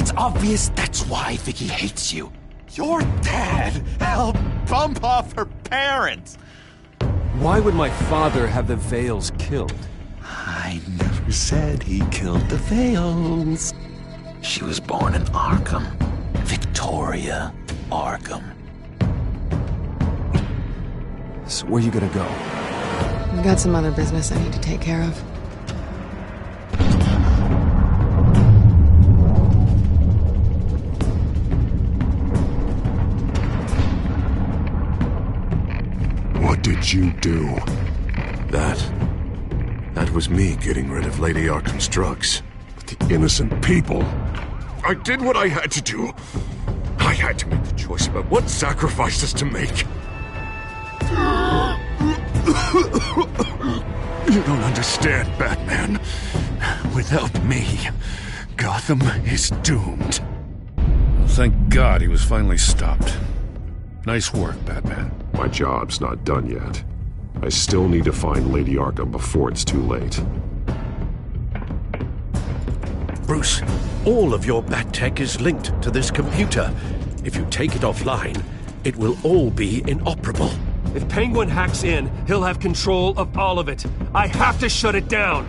It's obvious that's why Vicky hates you. Your dad helped bump off her parents. Why would my father have the Vales killed? I never said he killed the Vales. She was born in Arkham. Victoria Arkham. So where you gonna go? I've got some other business I need to take care of. What did you do? That was me getting rid of Lady Arkham's drugs. But the innocent people... I did what I had to do. I had to make the choice about what sacrifices to make. You don't understand, Batman. Without me, Gotham is doomed. Thank God he was finally stopped. Nice work, Batman. My job's not done yet. I still need to find Lady Arkham before it's too late. Bruce, all of your bat tech is linked to this computer. If you take it offline, it will all be inoperable. If Penguin hacks in, he'll have control of all of it. I have to shut it down!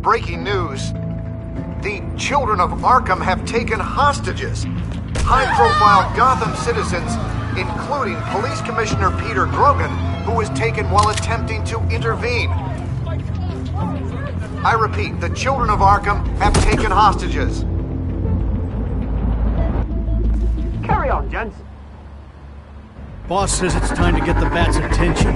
Breaking news. The children of Arkham have taken hostages. High-profile Gotham citizens, including Police Commissioner Peter Grogan, who was taken while attempting to intervene. I repeat, the children of Arkham have taken hostages. Carry on, gents. Boss says it's time to get the Bat's attention.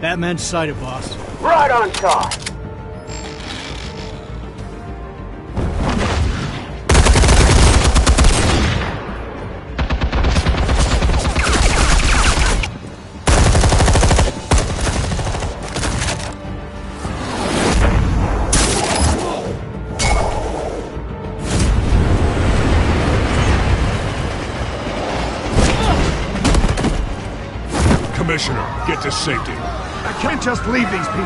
Batman's sighted, boss. Right on time. Commissioner, get to safety. I can't just leave these people.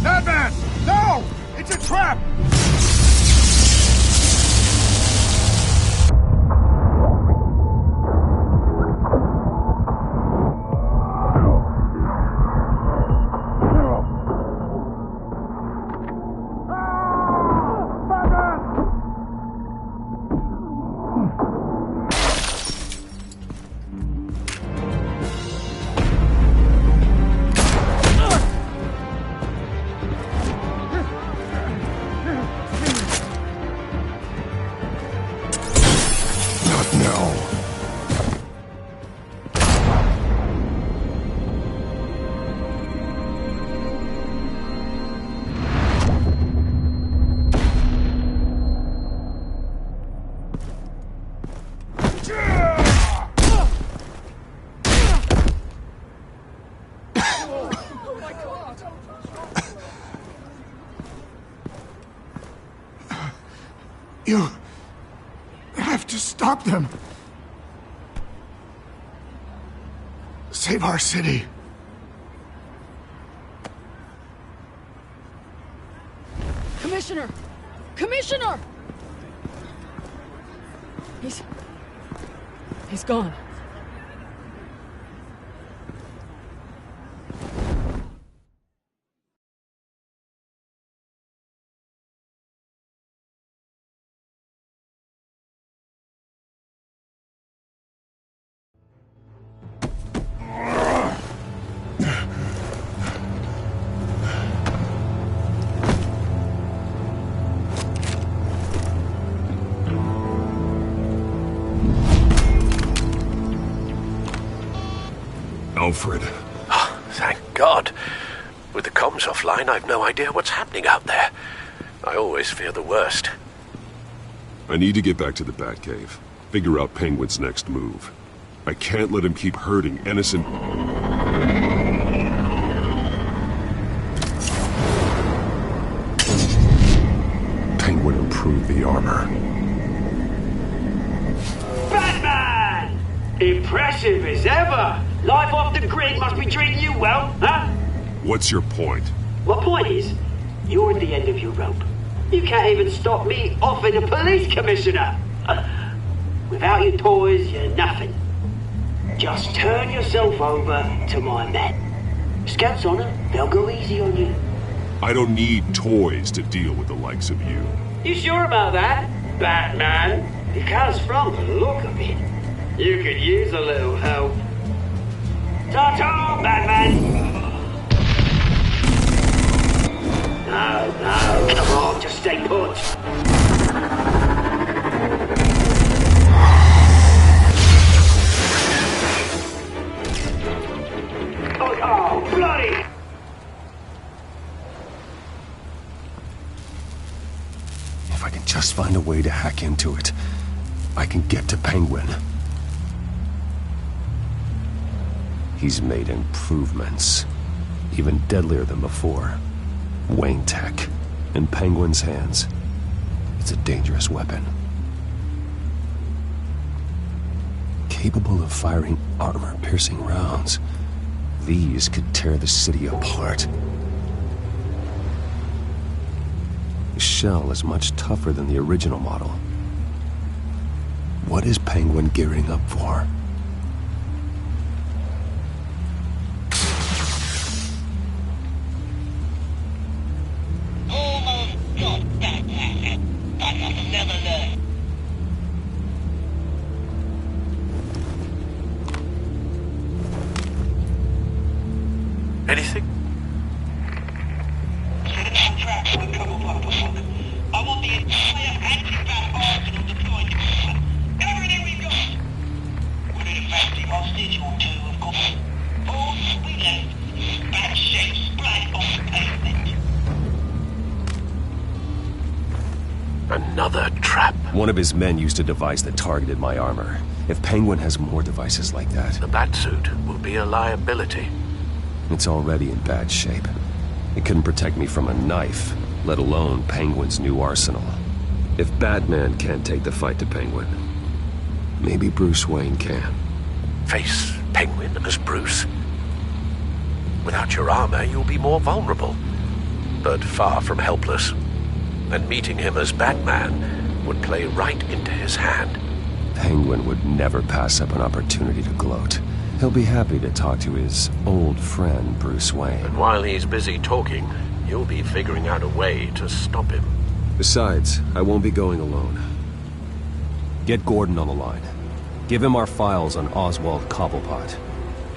Batman! No! It's a trap! You have to stop them. Save our city. Commissioner! Commissioner! He's gone. Alfred. Oh, thank God. With the comms offline, I've no idea what's happening out there. I always fear the worst. I need to get back to the Batcave. Figure out Penguin's next move. I can't let him keep hurting innocent... Penguin improved the armor. Batman! Impressive as ever! Life off the grid must be treating you well, huh? What's your point? My point is, you're at the end of your rope. You can't even stop me offing a police commissioner. Without your toys, you're nothing. Just turn yourself over to my men. Scouts honor, they'll go easy on you. I don't need toys to deal with the likes of you. You sure about that, Batman? Because from the look of it, you could use a little help. Ta-ta, Batman! No, come on, just stay put. Oh, bloody! If I can just find a way to hack into it, I can get to Penguin. He's made improvements, even deadlier than before. Wayne Tech, in Penguin's hands. It's a dangerous weapon. Capable of firing armor-piercing rounds. These could tear the city apart. The shell is much tougher than the original model. What is Penguin gearing up for? Anything? I want the entire anti-bat arsenal deployed. Everything we've got. We're in a fancy hostage or two, of course. All we left. Bad shape splat on the pavement. Another trap. One of his men used a device that targeted my armor. If Penguin has more devices like that... The Batsuit will be a liability. It's already in bad shape. It couldn't protect me from a knife, let alone Penguin's new arsenal. If Batman can't take the fight to Penguin, maybe Bruce Wayne can. Face Penguin as Bruce? Without your armor, you'll be more vulnerable, but far from helpless. And meeting him as Batman would play right into his hand. Penguin would never pass up an opportunity to gloat. He'll be happy to talk to his old friend, Bruce Wayne. And while he's busy talking, you'll be figuring out a way to stop him. Besides, I won't be going alone. Get Gordon on the line. Give him our files on Oswald Cobblepot.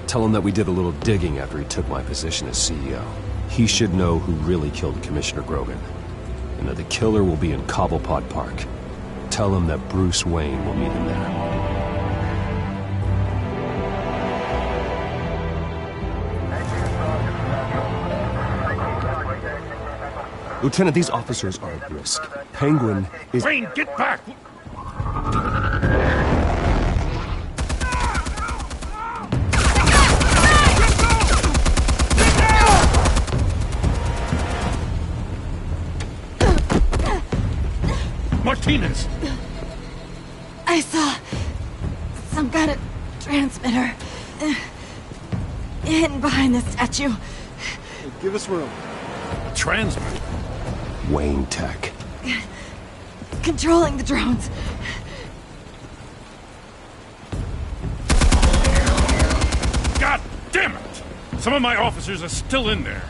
Tell him that we did a little digging after he took my position as CEO. He should know who really killed Commissioner Grogan, and that the killer will be in Cobblepot Park. Tell him that Bruce Wayne will meet him there. Lieutenant, these officers are at risk. Penguin is... Wayne, get back! Martinez! I saw some kind of transmitter hidden behind the statue. Give us room. Transmit? Wayne Tech. Controlling the drones. God damn it! Some of my officers are still in there.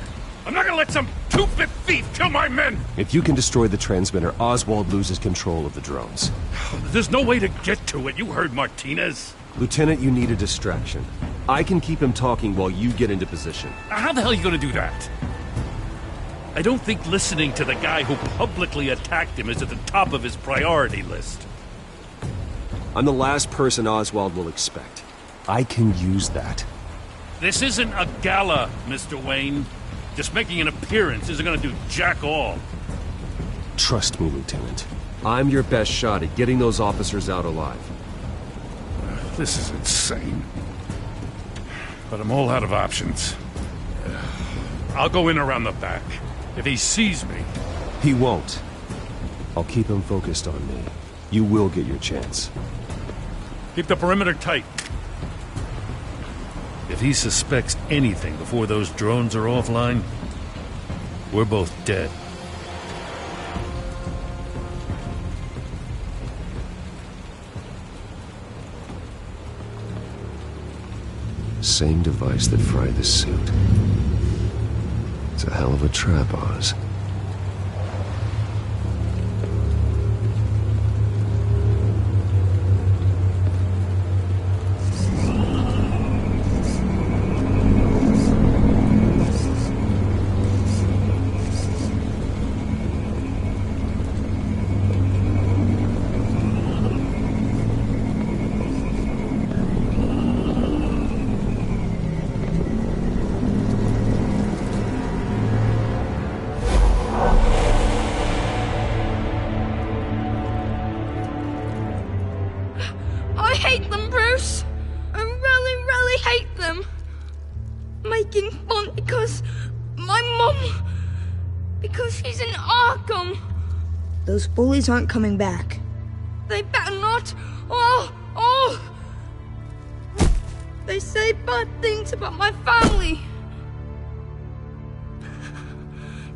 I'm not gonna let some two-bit thief kill my men! If you can destroy the transmitter, Oswald loses control of the drones. There's no way to get to it. You heard Martinez. Lieutenant, you need a distraction. I can keep him talking while you get into position. How the hell are you gonna do that? I don't think listening to the guy who publicly attacked him is at the top of his priority list. I'm the last person Oswald will expect. I can use that. This isn't a gala, Mr. Wayne. Just making an appearance isn't gonna do jack all. Trust me, Lieutenant. I'm your best shot at getting those officers out alive. This is insane. But I'm all out of options. I'll go in around the back. If he sees me... He won't. I'll keep him focused on me. You will get your chance. Keep the perimeter tight. If he suspects anything before those drones are offline, we're both dead. Same device that fried the suit. It's a hell of a trap, Oz. I hate them, Bruce. I really, really hate them. Making fun because my mum... because she's in Arkham. Those bullies aren't coming back. They better not. They say bad things about my family.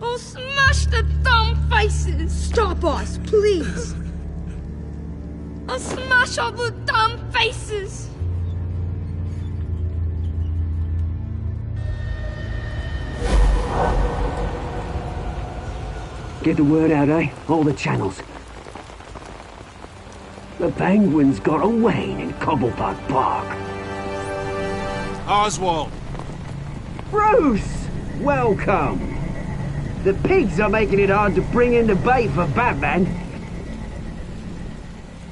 I'll smash the dumb faces. Stop us, please. I'll smash all the damn faces! Get the word out, eh? All the channels. The Penguin's got a Wayne in Cobblepot Park. Oswald! Bruce! Welcome! The pigs are making it hard to bring in the bait for Batman.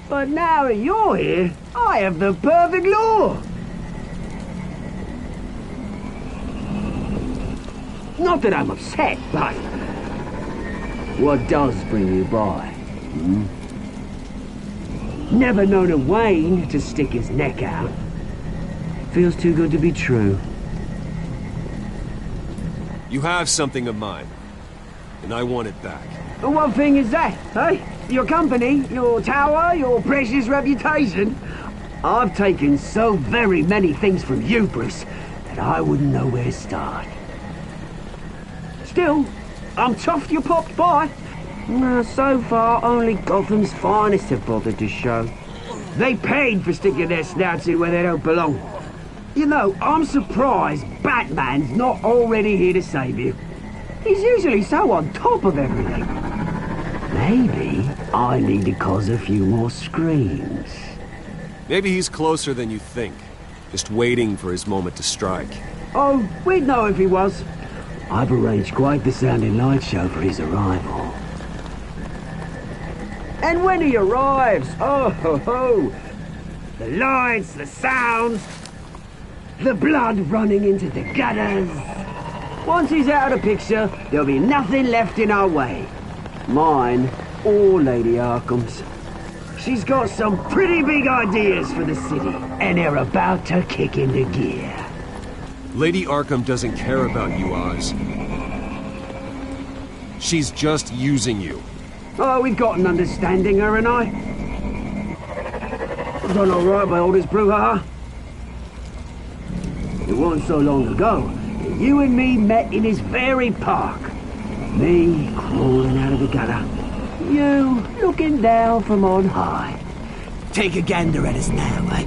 But now that you're here, I have the perfect lure! Not that I'm upset, but... what does bring you by? Never known a Wayne to stick his neck out. Feels too good to be true. You have something of mine, and I want it back. And what thing is that, eh? Your company, your tower, your precious reputation? I've taken so very many things from you, Bruce, that I wouldn't know where to start. Still, I'm chuffed you popped by. So far, only Gotham's finest have bothered to show. They paid for sticking their snouts in where they don't belong. You know, I'm surprised Batman's not already here to save you. He's usually so on top of everything. Maybe I need to cause a few more screams. Maybe he's closer than you think. Just waiting for his moment to strike. Oh, we'd know if he was. I've arranged quite the sounding light show for his arrival. And when he arrives, oh ho ho! The lights, the sounds, the blood running into the gutters. Once he's out of the picture, there'll be nothing left in our way. Mine or Lady Arkham's. She's got some pretty big ideas for the city, and they're about to kick into gear. Lady Arkham doesn't care about you, Oz. She's just using you. Oh, we've got an understanding, her and I. Done all right by all this brouhaha. It wasn't so long ago that you and me met in this very park. Me crawling out of the gutter. You looking down from on high. Take a gander at us now, eh?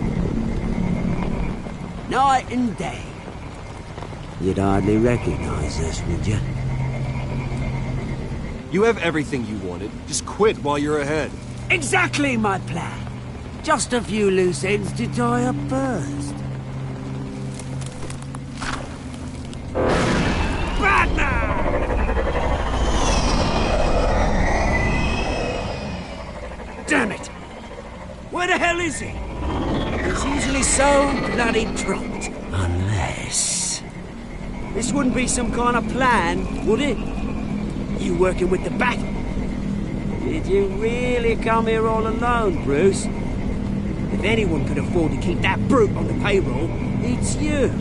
Night and day. You'd hardly recognize us, would you? You have everything you wanted. Just quit while you're ahead. Exactly my plan. Just a few loose ends to tie up first. Batman! Damn it! Where the hell is he? He's usually so bloody prompt. Unless... This wouldn't be some kind of plan, would it? You working with the Bat? Did you really come here all alone, Bruce? If anyone could afford to keep that brute on the payroll, it's you.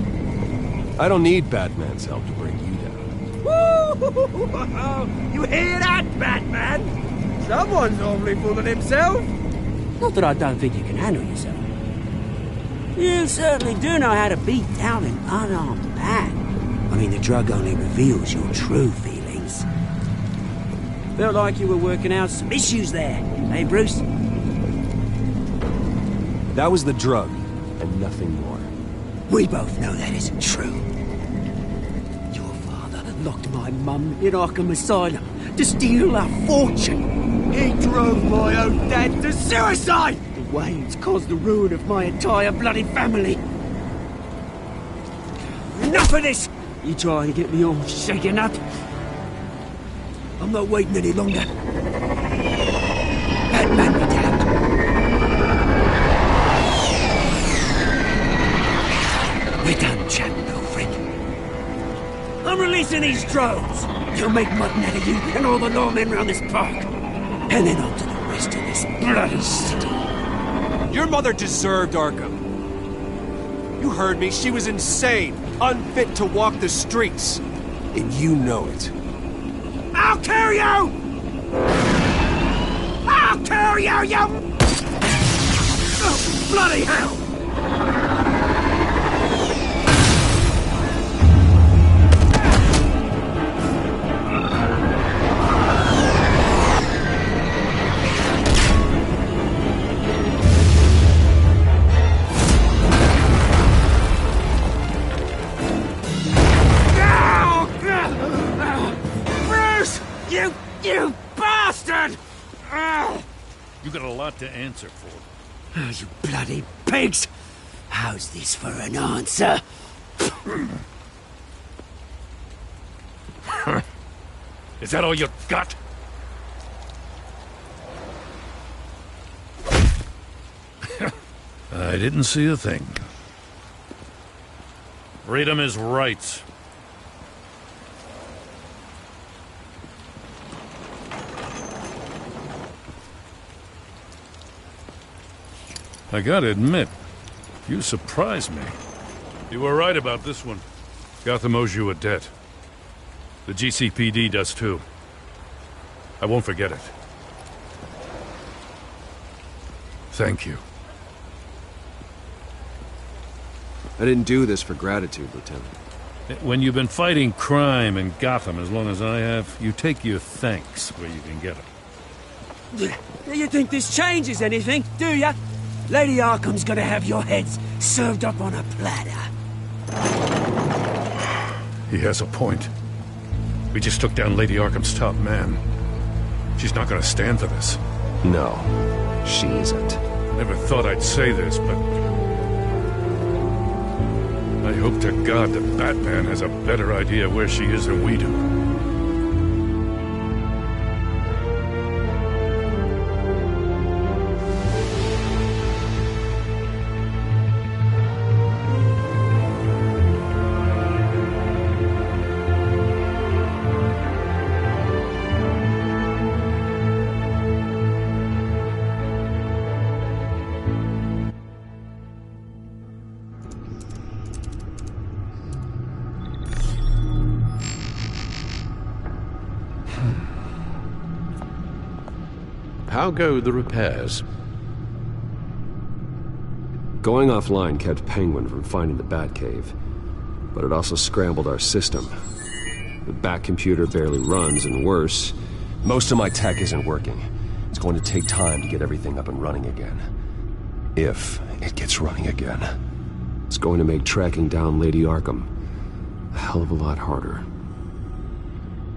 I don't need Batman's help to bring you down. Woo! You hear that, Batman? Someone's awfully full of himself. Not that I don't think you can handle yourself. You certainly do know how to beat down an unarmed man. I mean, the drug only reveals your true feelings. Felt like you were working out some issues there, eh, Bruce? That was the drug, and nothing more. We both know that isn't true. Your father locked my mum in Arkham Asylum to steal our fortune. He drove my own dad to suicide! The Waynes caused the ruin of my entire bloody family. Enough of this! You try to get me all shaken up. I'm not waiting any longer. Batman be damned. We're done chatting, old friend. I'm releasing these drones. You'll make mutton out of you and all the lawmen around this park. And then on to the rest of this bloody city. Your mother deserved Arkham. You heard me. She was insane, unfit to walk the streets. And you know it. I'll kill you! I'll kill you, you... Oh, bloody hell! You bastard! You got a lot to answer for. Oh, you bloody pigs! How's this for an answer? Is that all you got? I didn't see a thing. Freedom is rights. I gotta admit, you surprised me. You were right about this one. Gotham owes you a debt. The GCPD does too. I won't forget it. Thank you. I didn't do this for gratitude, Lieutenant. When you've been fighting crime in Gotham as long as I have, you take your thanks where you can get them. You think this changes anything, do ya? Lady Arkham's gonna have your heads served up on a platter. He has a point. We just took down Lady Arkham's top man. She's not gonna stand for this. No, she isn't. Never thought I'd say this, but... I hope to God that Batman has a better idea where she is than we do. How go the repairs? Going offline kept Penguin from finding the Batcave, but it also scrambled our system. The back computer barely runs, and worse, most of my tech isn't working. It's going to take time to get everything up and running again. If it gets running again. It's going to make tracking down Lady Arkham a hell of a lot harder.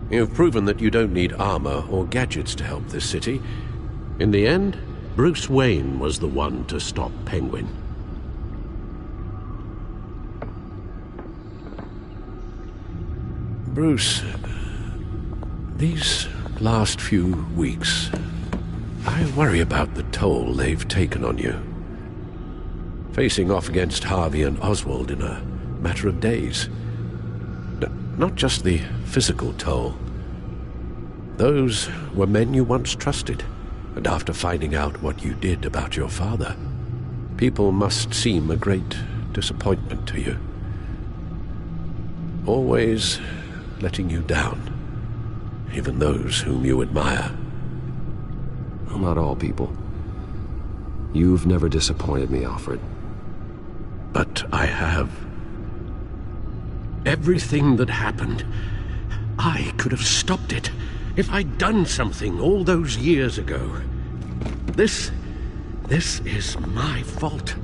You've proven that you don't need armor or gadgets to help this city. In the end, Bruce Wayne was the one to stop Penguin. Bruce, these last few weeks, I worry about the toll they've taken on you. Facing off against Harvey and Oswald in a matter of days. Not just the physical toll. Those were men you once trusted, and after finding out what you did about your father, people must seem a great disappointment to you. Always letting you down, even those whom you admire. Well, not all people. You've never disappointed me, Alfred. But I have. Everything that happened, I could have stopped it if I'd done something all those years ago. This is my fault.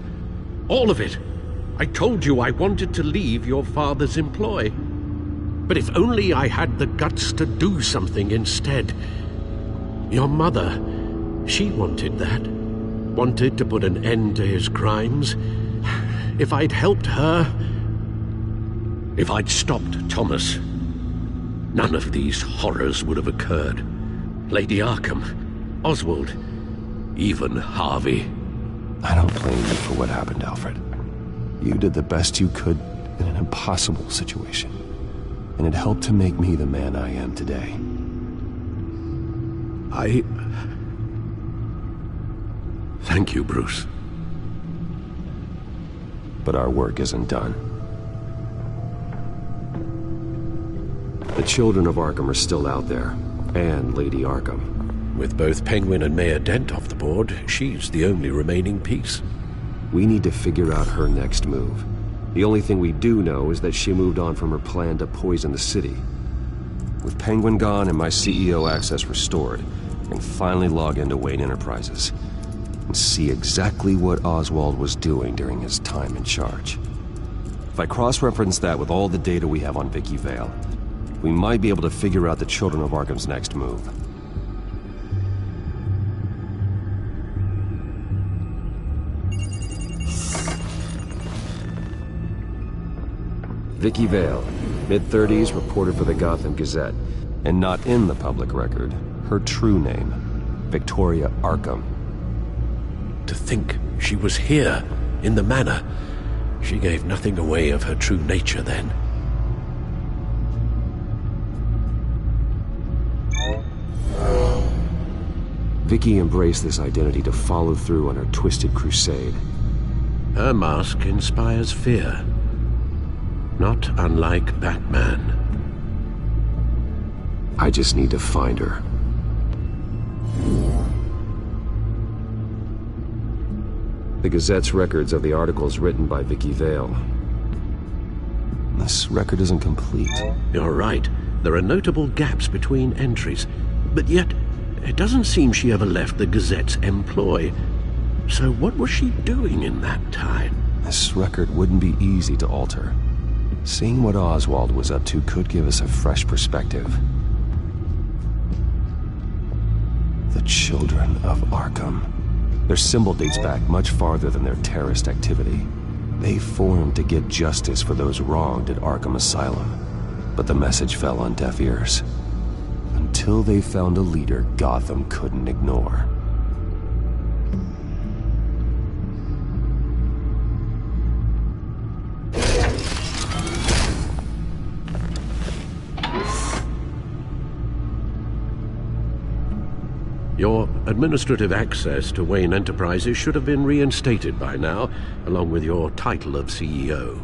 All of it. I told you I wanted to leave your father's employ. But if only I had the guts to do something instead. Your mother, she wanted that. Wanted to put an end to his crimes. If I'd helped her, if I'd stopped Thomas, none of these horrors would have occurred. Lady Arkham, Oswald, even Harvey. I don't blame you for what happened, Alfred. You did the best you could in an impossible situation. And it helped to make me the man I am today. Thank you, Bruce. But our work isn't done. The children of Arkham are still out there, and Lady Arkham. With both Penguin and Mayor Dent off the board, she's the only remaining piece. We need to figure out her next move. The only thing we do know is that she moved on from her plan to poison the city. With Penguin gone and my CEO access restored, I can finally log into Wayne Enterprises and see exactly what Oswald was doing during his time in charge. If I cross-reference that with all the data we have on Vicky Vale, we might be able to figure out the Children of Arkham's next move. Vicky Vale, mid-30s, reporter for the Gotham Gazette, and not in the public record, her true name, Victoria Arkham. To think she was here, in the manor. She gave nothing away of her true nature then. Vicky embraced this identity to follow through on her twisted crusade. Her mask inspires fear. Not unlike Batman. I just need to find her. The Gazette's records of the articles written by Vicky Vale. This record isn't complete. You're right. There are notable gaps between entries. But yet, it doesn't seem she ever left the Gazette's employ. So what was she doing in that time? This record wouldn't be easy to alter. Seeing what Oswald was up to could give us a fresh perspective. The Children of Arkham. Their symbol dates back much farther than their terrorist activity. They formed to get justice for those wronged at Arkham Asylum. But the message fell on deaf ears. Until they found a leader Gotham couldn't ignore. Your administrative access to Wayne Enterprises should have been reinstated by now, along with your title of CEO.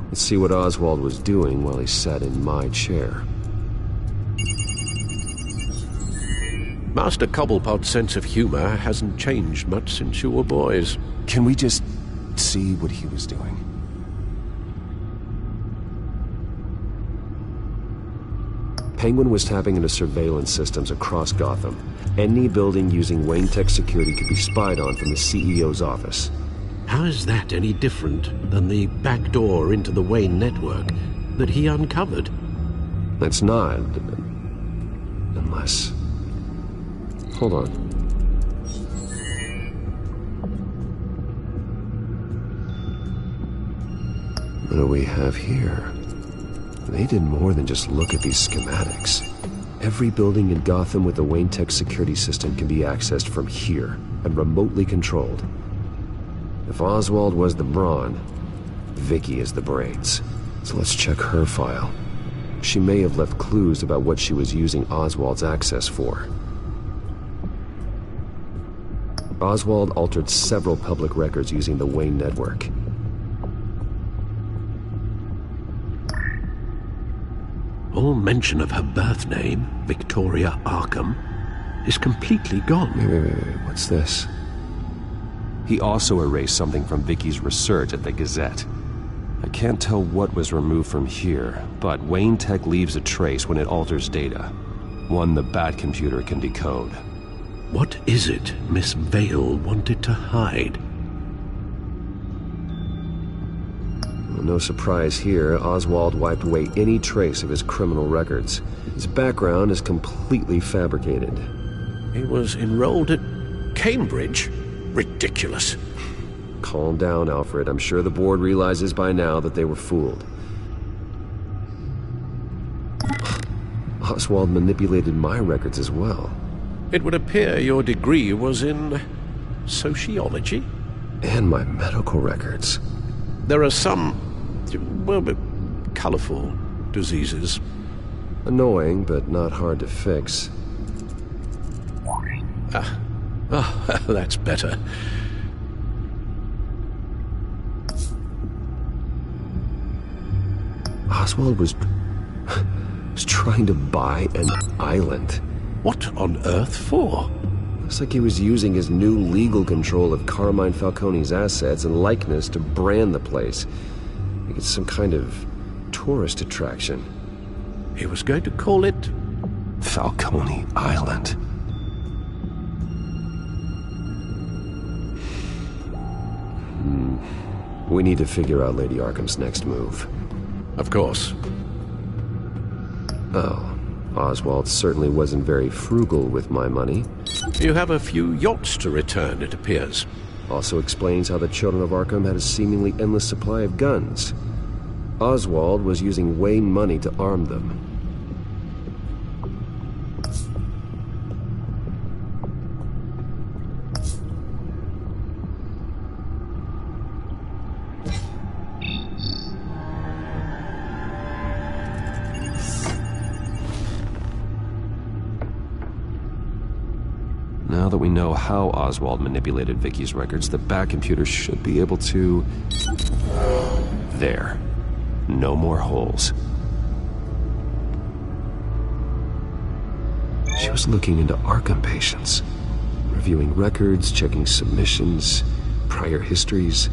Let's see what Oswald was doing while he sat in my chair. Master Cobblepot's sense of humor hasn't changed much since you were boys. Can we just see what he was doing? Penguin was tapping into surveillance systems across Gotham. Any building using Wayne Tech security could be spied on from the CEO's office. How is that any different than the back door into the Wayne network that he uncovered? That's not. Unless... Hold on. What do we have here? They did more than just look at these schematics. Every building in Gotham with the Wayne Tech security system can be accessed from here and remotely controlled. If Oswald was the brawn, Vicky is the brains. So let's check her file. She may have left clues about what she was using Oswald's access for. Oswald altered several public records using the Wayne network. All mention of her birth name, Victoria Arkham, is completely gone. Wait, what's this? He also erased something from Vicky's research at the Gazette. I can't tell what was removed from here, but Wayne Tech leaves a trace when it alters data. One the Bat computer can decode. What is it Miss Vale wanted to hide? Well, no surprise here, Oswald wiped away any trace of his criminal records. His background is completely fabricated. He was enrolled at Cambridge? Ridiculous. Calm down, Alfred. I'm sure the board realizes by now that they were fooled. Oswald manipulated my records as well. It would appear your degree was in sociology? And my medical records. There are some, well, colorful diseases. Annoying, but not hard to fix. Oh, that's better. Oswald was trying to buy an island. What on earth for? Looks like he was using his new legal control of Carmine Falcone's assets and likeness to brand the place. Like it's some kind of tourist attraction. He was going to call it Falcone Island. We need to figure out Lady Arkham's next move. Of course. Oh, Oswald certainly wasn't very frugal with my money. You have a few yachts to return, it appears. Also explains how the children of Arkham had a seemingly endless supply of guns. Oswald was using Wayne money to arm them. Now that we know how Oswald manipulated Vicky's records, the Bat computer should be able to... There. No more holes. She was looking into Arkham patients, reviewing records, checking submissions, prior histories.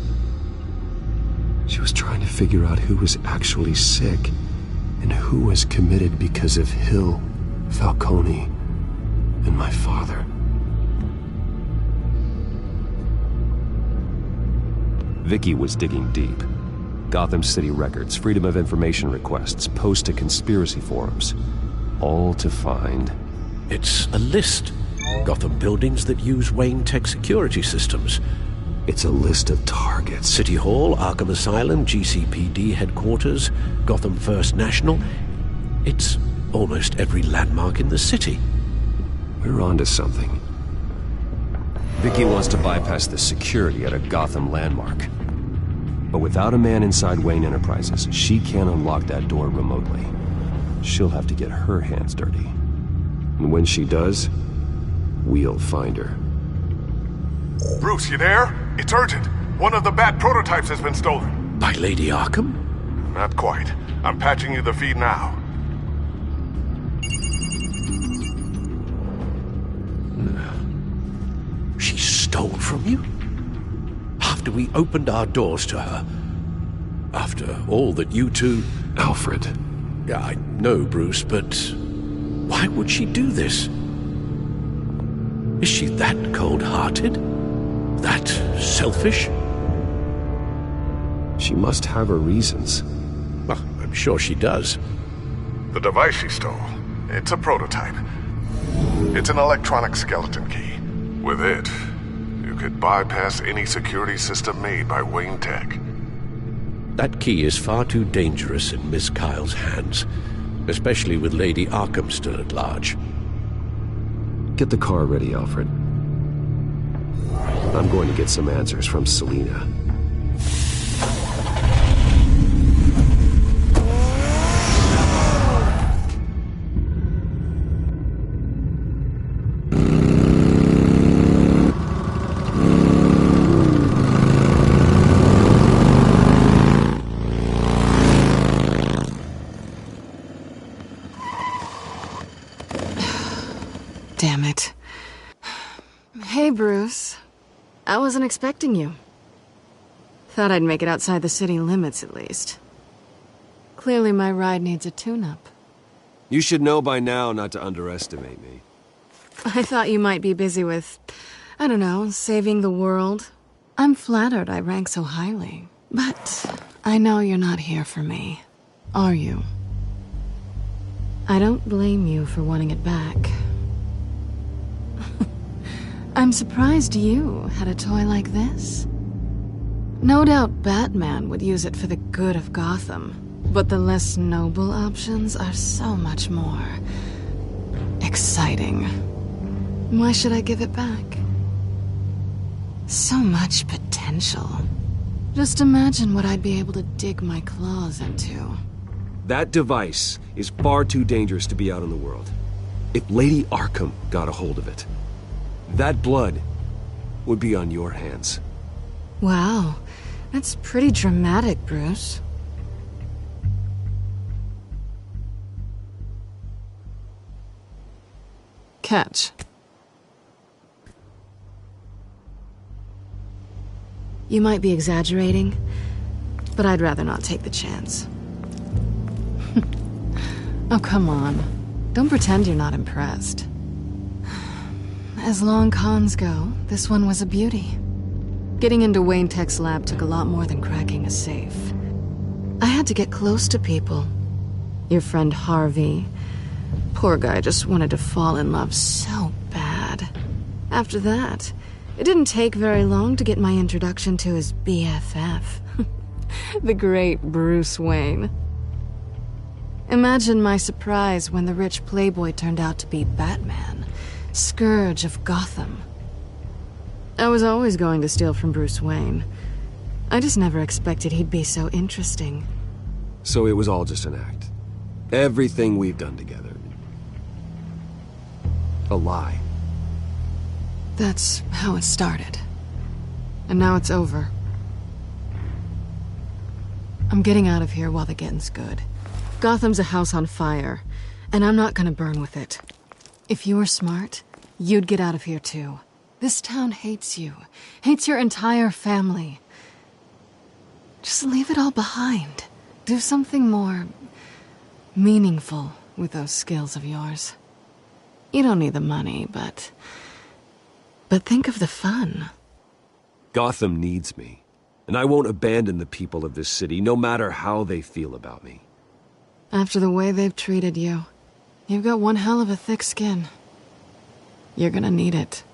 She was trying to figure out who was actually sick and who was committed because of Hill, Falcone, and my father. Vicky was digging deep. Gotham City records, Freedom of Information requests, posts to conspiracy forums. All to find... It's a list. Gotham buildings that use Wayne Tech security systems. It's a list of targets. City Hall, Arkham Asylum, GCPD headquarters, Gotham First National. It's almost every landmark in the city. We're onto something. Vicky wants to bypass the security at a Gotham landmark. But without a man inside Wayne Enterprises, she can't unlock that door remotely. She'll have to get her hands dirty. And when she does, we'll find her. Bruce, you there? It's urgent. One of the Bat prototypes has been stolen. By Lady Arkham? Not quite. I'm patching you the feed now. She stole from you? After we opened our doors to her? After all that you two... Alfred. I know, Bruce, but Why would she do this? Is she that cold-hearted? That selfish? She must have her reasons. Well, I'm sure she does. The device she stole, it's a prototype. It's an electronic skeleton key. With it, you could bypass any security system made by Wayne Tech. That key is far too dangerous in Miss Kyle's hands, especially with Lady Arkham still at large. Get the car ready, Alfred. I'm going to get some answers from Selina. Damn it. Hey, Bruce. I wasn't expecting you. Thought I'd make it outside the city limits, at least. Clearly my ride needs a tune-up. You should know by now not to underestimate me. I thought you might be busy with, I don't know, saving the world. I'm flattered I rank so highly. But I know you're not here for me, are you? I don't blame you for wanting it back. I'm surprised you had a toy like this. No doubt Batman would use it for the good of Gotham, but the less noble options are so much more exciting. Why should I give it back? So much potential. Just imagine what I'd be able to dig my claws into. That device is far too dangerous to be out in the world. If Lady Arkham got a hold of it, that blood would be on your hands. Wow, that's pretty dramatic, Bruce. Catch. You might be exaggerating, but I'd rather not take the chance. Oh, come on. Don't pretend you're not impressed. As long cons go, this one was a beauty. Getting into Wayne Tech's lab took a lot more than cracking a safe. I had to get close to people. Your friend Harvey. Poor guy just wanted to fall in love so bad. After that, it didn't take very long to get my introduction to his BFF. The great Bruce Wayne. Imagine my surprise when the rich playboy turned out to be Batman, Scourge of Gotham. I was always going to steal from Bruce Wayne. I just never expected he'd be so interesting. So it was all just an act. Everything we've done together. A lie. That's how it started. And now it's over. I'm getting out of here while the getting's good. Gotham's a house on fire, and I'm not gonna burn with it. If you were smart, you'd get out of here too. This town hates you, hates your entire family. Just leave it all behind. Do something more meaningful with those skills of yours. You don't need the money, but think of the fun. Gotham needs me, and I won't abandon the people of this city, no matter how they feel about me. After the way they've treated you, you've got one hell of a thick skin. You're gonna need it.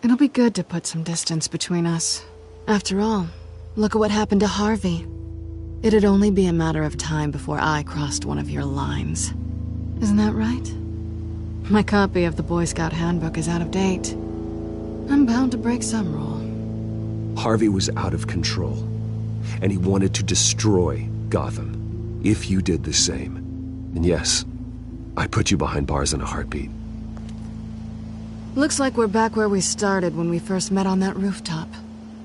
It'll be good to put some distance between us. After all, look at what happened to Harvey. It'd only be a matter of time before I crossed one of your lines. Isn't that right? My copy of the Boy Scout Handbook is out of date. I'm bound to break some rule. Harvey was out of control, and he wanted to destroy Gotham. If you did the same, and yes, I'd put you behind bars in a heartbeat. Looks like we're back where we started when we first met on that rooftop.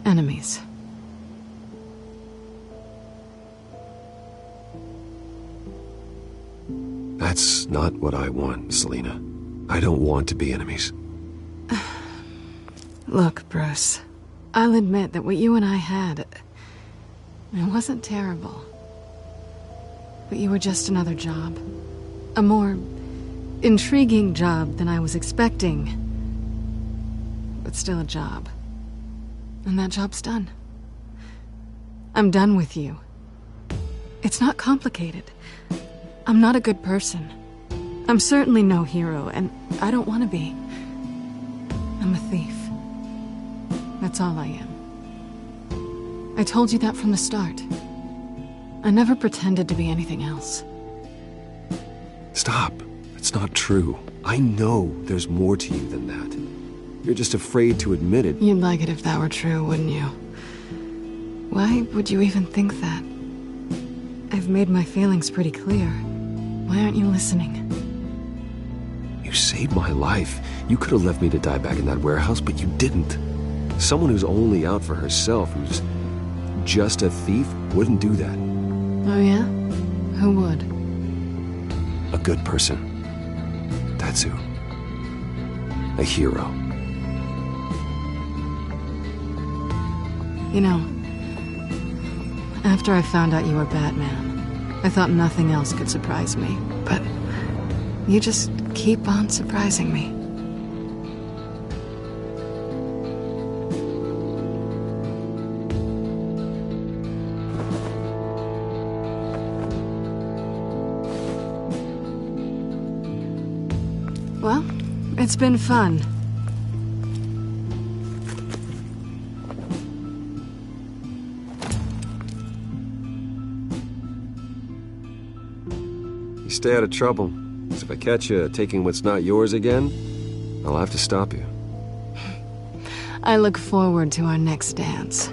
Enemies. That's not what I want, Selina. I don't want to be enemies. Look, Bruce, I'll admit that what you and I had, it wasn't terrible. But you were just another job. A more intriguing job than I was expecting. But still a job. And that job's done. I'm done with you. It's not complicated. I'm not a good person. I'm certainly no hero, and I don't want to be. I'm a thief. That's all I am. I told you that from the start. I never pretended to be anything else. Stop. It's not true. I know there's more to you than that. You're just afraid to admit it. You'd like it if that were true, wouldn't you? Why would you even think that? I've made my feelings pretty clear. Why aren't you listening? You saved my life. You could have left me to die back in that warehouse, but you didn't. Someone who's only out for herself, who's just a thief, wouldn't do that. Oh yeah? Who would? A good person. That's who. A hero. You know, after I found out you were Batman, I thought nothing else could surprise me, but you just keep on surprising me. Well, it's been fun. Stay out of trouble. 'Cause if I catch you taking what's not yours again, I'll have to stop you. I look forward to our next dance.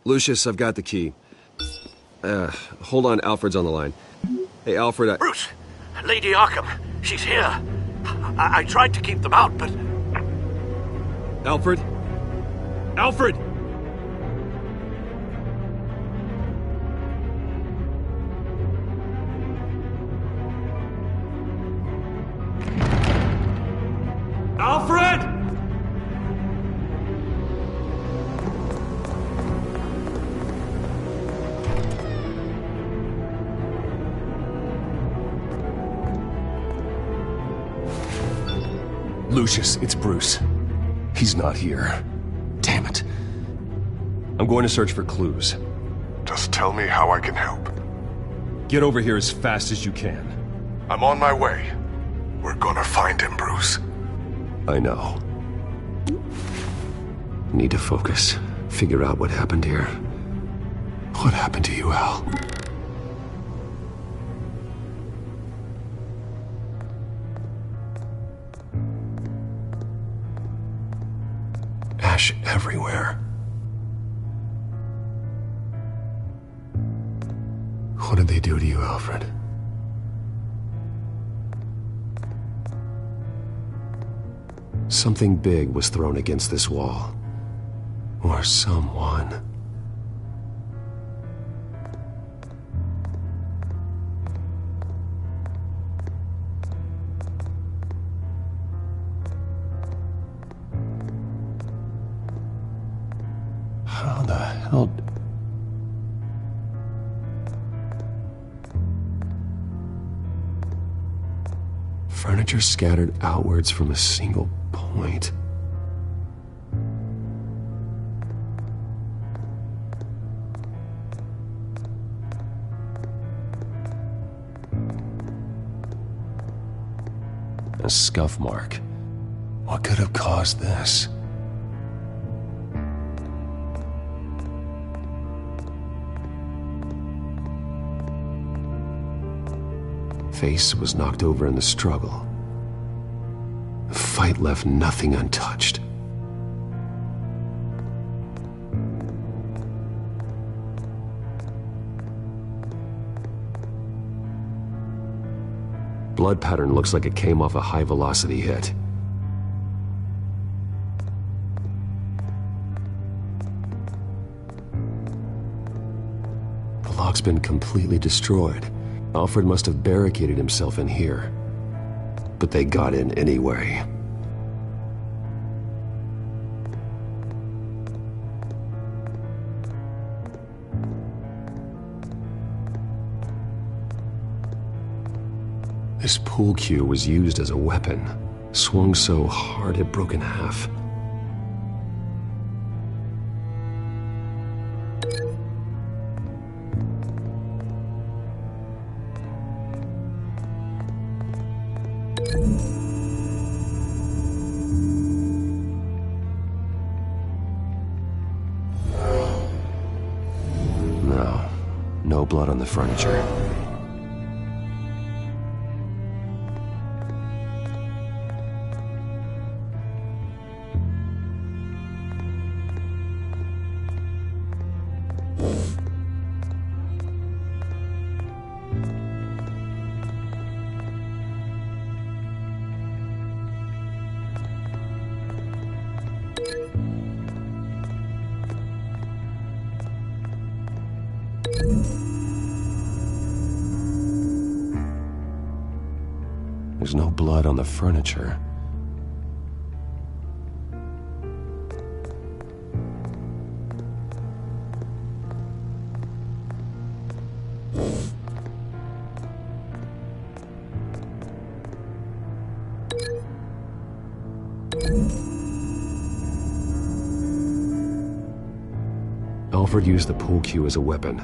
Lucius, I've got the key. Hold on, Alfred's on the line. Hey, Alfred, Bruce! Lady Arkham, she's here. I tried to keep them out, but... Alfred? Alfred! Alfred! Lucius, it's Bruce. He's not here. Damn it. I'm going to search for clues. Just tell me how I can help. Get over here as fast as you can. I'm on my way. We're gonna find him, Bruce. I know. Need to focus. Figure out what happened here. What happened to you, Al? Ash everywhere. What did they do to you, Alfred? Something big was thrown against this wall. Or someone. How the hell... Furniture scattered outwards from a single point. A scuff mark. What could have caused this? Face was knocked over in the struggle. The fight left nothing untouched. Blood pattern looks like it came off a high-velocity hit. The lock's been completely destroyed. Alfred must have barricaded himself in here. But they got in anyway. This pool cue was used as a weapon, swung so hard it broke in half. No blood on the furniture. There's no blood on the furniture. Alfred used the pool cue as a weapon,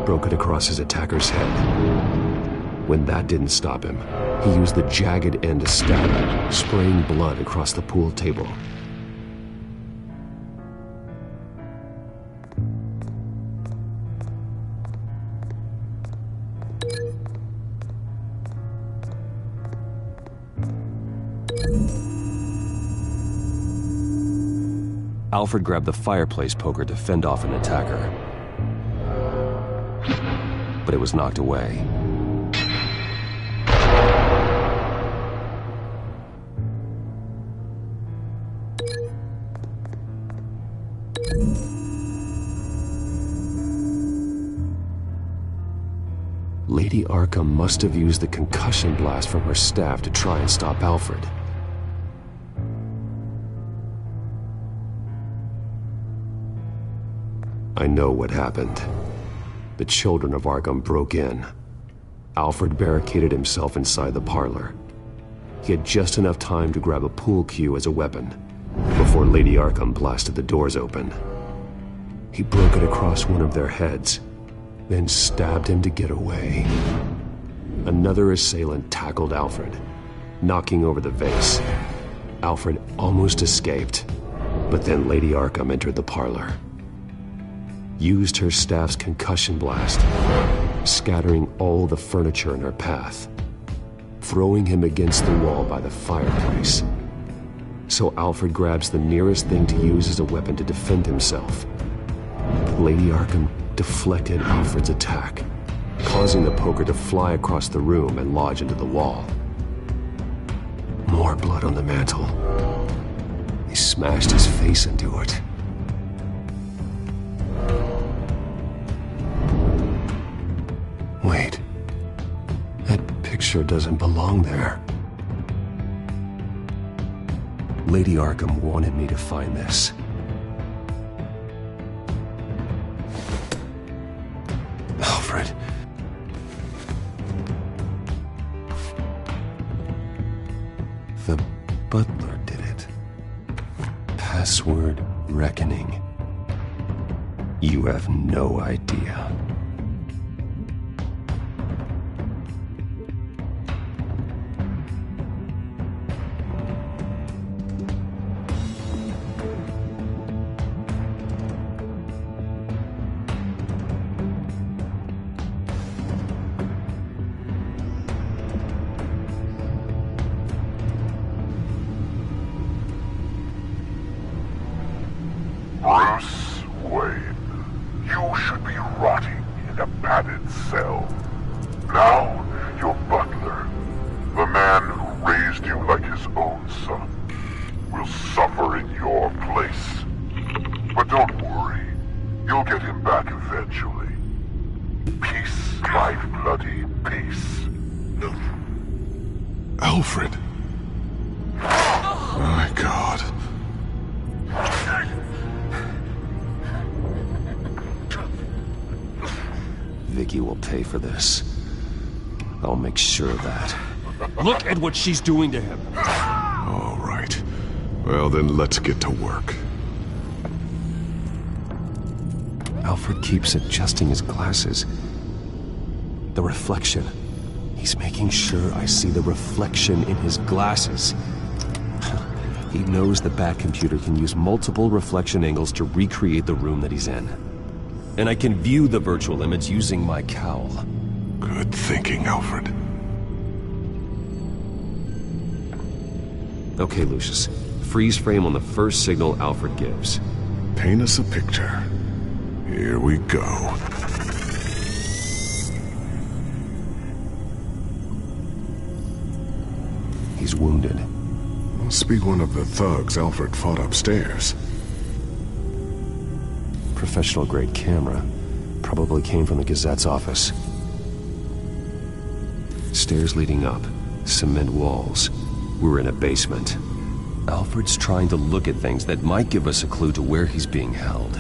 broke it across his attacker's head. When that didn't stop him, he used the jagged end to stab him, spraying blood across the pool table. Alfred grabbed the fireplace poker to fend off an attacker, but it was knocked away. Lady Arkham must have used the concussion blast from her staff to try and stop Alfred. I know what happened. The children of Arkham broke in. Alfred barricaded himself inside the parlor. He had just enough time to grab a pool cue as a weapon before Lady Arkham blasted the doors open. He broke it across one of their heads, then stabbed him to get away. Another assailant tackled Alfred, knocking over the vase. Alfred almost escaped, but then Lady Arkham entered the parlor, used her staff's concussion blast, scattering all the furniture in her path, throwing him against the wall by the fireplace. So Alfred grabs the nearest thing to use as a weapon to defend himself. Lady Arkham deflected Alfred's attack, causing the poker to fly across the room and lodge into the wall. More blood on the mantel. He smashed his face into it. Wait. That picture doesn't belong there. Lady Arkham wanted me to find this. Alfred. The butler did it. Password reckoning. You have no idea. Bruce Wayne, you should be rotting in a padded cell. Now, your butler, the man who raised you like his own son, will suffer in your place. But don't worry, you'll get him back eventually. Peace, my bloody peace. Alfred. My God. Vicky will pay for this. I'll make sure of that. Look at what she's doing to him. All right. Well, then let's get to work. Alfred keeps adjusting his glasses. The reflection. He's making sure I see the reflection in his glasses. He knows the Bat-computer can use multiple reflection angles to recreate the room that he's in. And I can view the virtual image using my cowl. Good thinking, Alfred. Okay, Lucius. Freeze frame on the first signal Alfred gives. Paint us a picture. Here we go. He's wounded. Must be one of the thugs Alfred fought upstairs. Professional-grade camera. Probably came from the Gazette's office. Stairs leading up. Cement walls. We're in a basement. Alfred's trying to look at things that might give us a clue to where he's being held.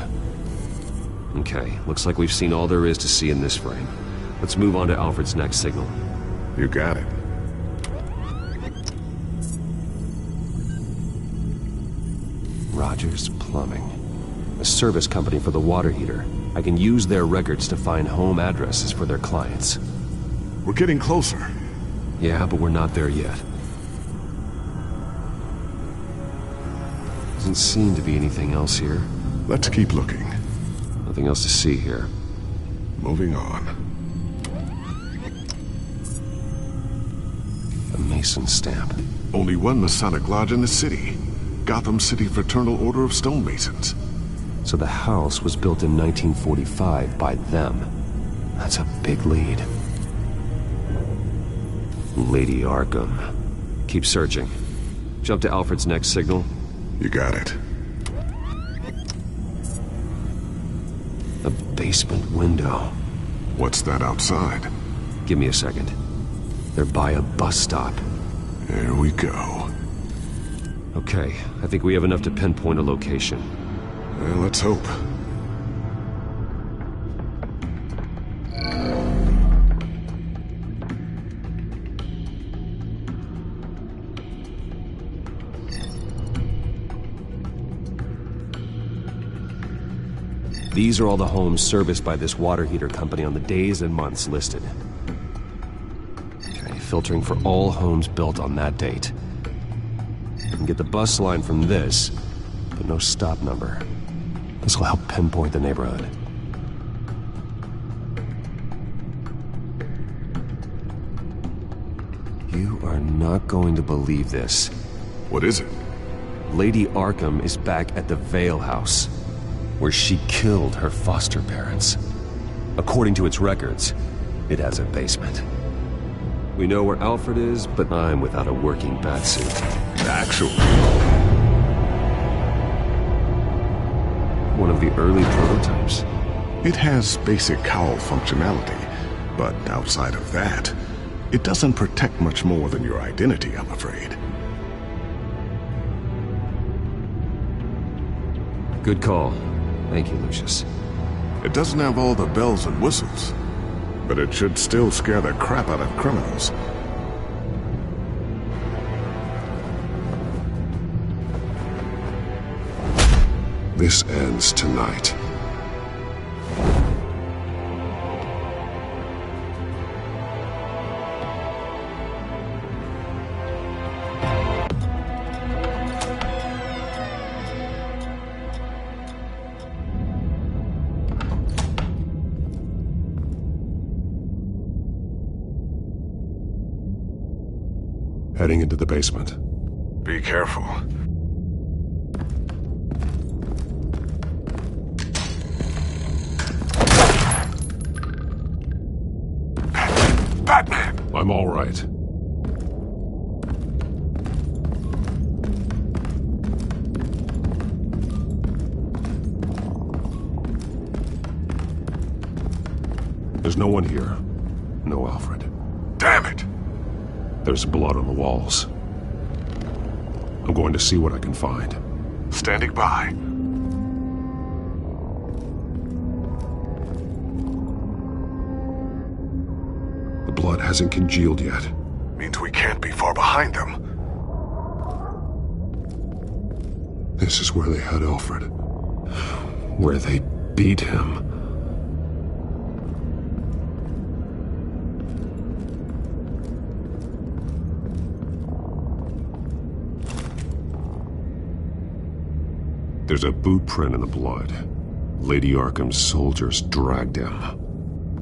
Okay, looks like we've seen all there is to see in this frame. Let's move on to Alfred's next signal. You got it. Rogers Plumbing. A service company for the water heater. I can use their records to find home addresses for their clients. We're getting closer. Yeah, but we're not there yet. Doesn't seem to be anything else here. Let's keep looking. Nothing else to see here. Moving on. A Mason stamp. Only one Masonic lodge in the city. Gotham City Fraternal Order of Stonemasons. So the house was built in 1945 by them. That's a big lead. Lady Arkham. Keep searching. Jump to Alfred's next signal. You got it. A basement window. What's that outside? Give me a second. They're by a bus stop. Here we go. Okay, I think we have enough to pinpoint a location. Well, let's hope. These are all the homes serviced by this water heater company on the days and months listed. Okay, filtering for all homes built on that date. I can get the bus line from this, but no stop number. This will help pinpoint the neighborhood. You are not going to believe this. What is it? Lady Arkham is back at the Vale House, where she killed her foster parents. According to its records, it has a basement. We know where Alfred is, but I'm without a working batsuit. Actually, one of the early prototypes. it has basic cowl functionality, but outside of that, it doesn't protect much more than your identity, I'm afraid. Good call. Thank you, Lucius. It doesn't have all the bells and whistles, but it should still scare the crap out of criminals. This ends tonight. Heading into the basement. Be careful. Batman! I'm all right. There's no one here. No Alfred. Damn it! There's blood on the walls. I'm going to see what I can find. Standing by. The blood hasn't congealed yet. Means we can't be far behind them. This is where they had Alfred. Where they beat him. There's a boot print in the blood. Lady Arkham's soldiers dragged him.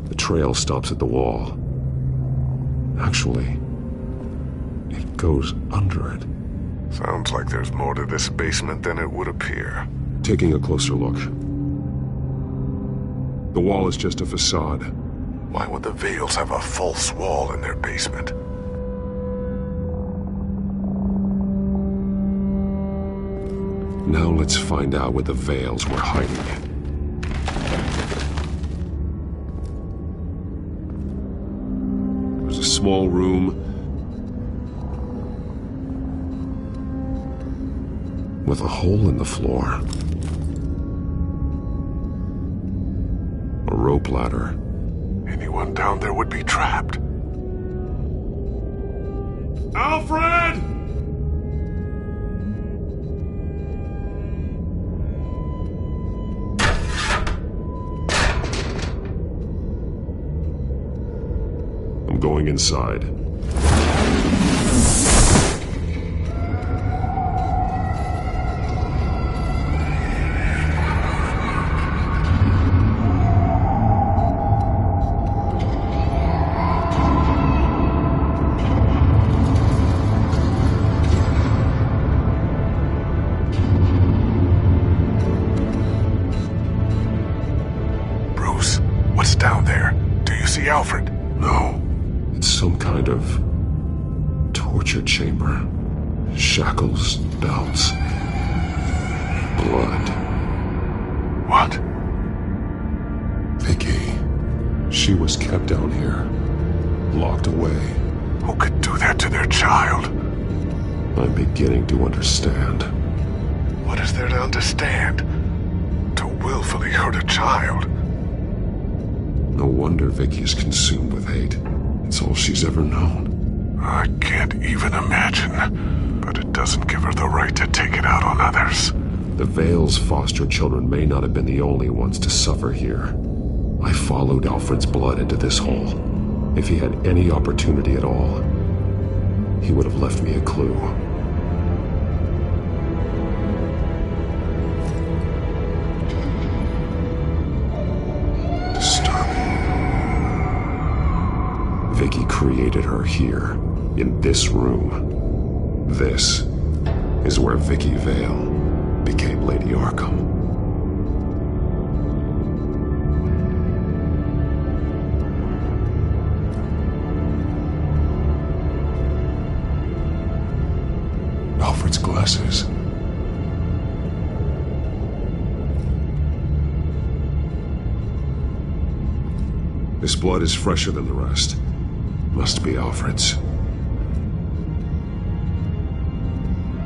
The trail stops at the wall. Actually, it goes under it. Sounds like there's more to this basement than it would appear. Taking a closer look. The wall is just a facade. Why would the Vales have a false wall in their basement? Now let's find out what the Vales were hiding. There's a small room with a hole in the floor. A rope ladder. Anyone down there would be trapped. Alfred! I'm going inside. Bruce, what's down there? Do you see Alfred? No. It's some kind of torture chamber. Shackles, belts, blood. What? Vicky. She was kept down here, locked away. Who could do that to their child? I'm beginning to understand. What is there to understand? To willfully hurt a child? No wonder Vicky is consumed with hate. It's all she's ever known. I can't even imagine, but it doesn't give her the right to take it out on others. The Vale's foster children may not have been the only ones to suffer here. I followed Alfred's blood into this hole. If he had any opportunity at all, he would have left me a clue. Vicky created her here, in this room. This is where Vicky Vale became Lady Arkham. Alfred's glasses. This blood is fresher than the rest. Must be Alfred's.